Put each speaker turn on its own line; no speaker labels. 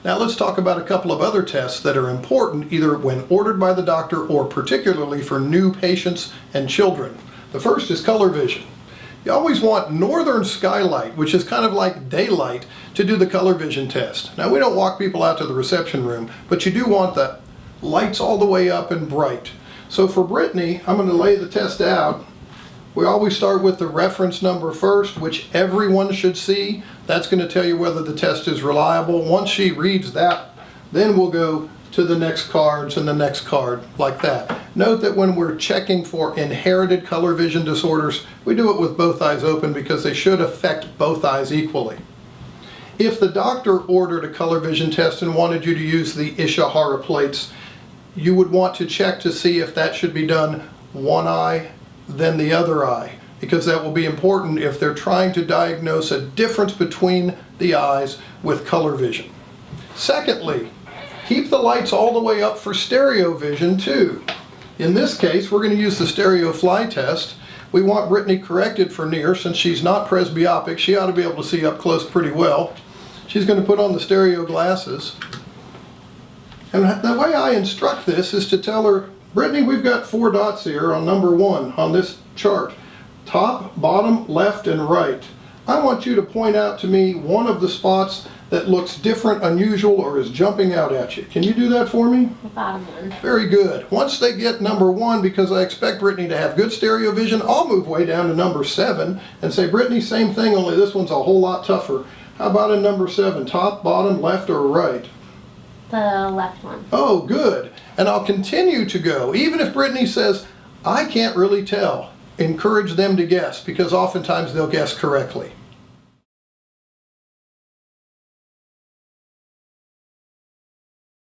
Now let's talk about a couple of other tests that are important either when ordered by the doctor or particularly for new patients and children. The first is color vision. You always want northern skylight, which is kind of like daylight, to do the color vision test. Now we don't walk people out to the reception room, but you do want the lights all the way up and bright. So for Brittany, I'm going to lay the test out. We always start with the reference number first, which everyone should see. That's going to tell you whether the test is reliable. Once she reads that, then we'll go to the next cards and the next card, like that. Note that when we're checking for inherited color vision disorders, we do it with both eyes open because they should affect both eyes equally. If the doctor ordered a color vision test and wanted you to use the Ishihara plates, you would want to check to see if that should be done one eye, then the other eye, because that will be important if they're trying to diagnose a difference between the eyes with color vision. Secondly, keep the lights all the way up for stereo vision too. In this case, we're going to use the stereo fly test. We want Brittany corrected for near. Since she's not presbyopic, she ought to be able to see up close pretty well. She's going to put on the stereo glasses. And the way I instruct this is to tell her, Brittany, we've got 4 dots here on number 1 on this chart. Top, bottom, left, and right. I want you to point out to me one of the spots that looks different, unusual, or is jumping out at you. Can you do that for me?
The bottom one.
Very good. Once they get number 1, because I expect Brittany to have good stereo vision, I'll move way down to number 7 and say, Brittany, same thing, only this one's a whole lot tougher. How about in number 7? Top, bottom, left, or right?
The left one.
Oh, good. And I'll continue to go. Even if Brittany says, I can't really tell, encourage them to guess, because oftentimes they'll guess correctly.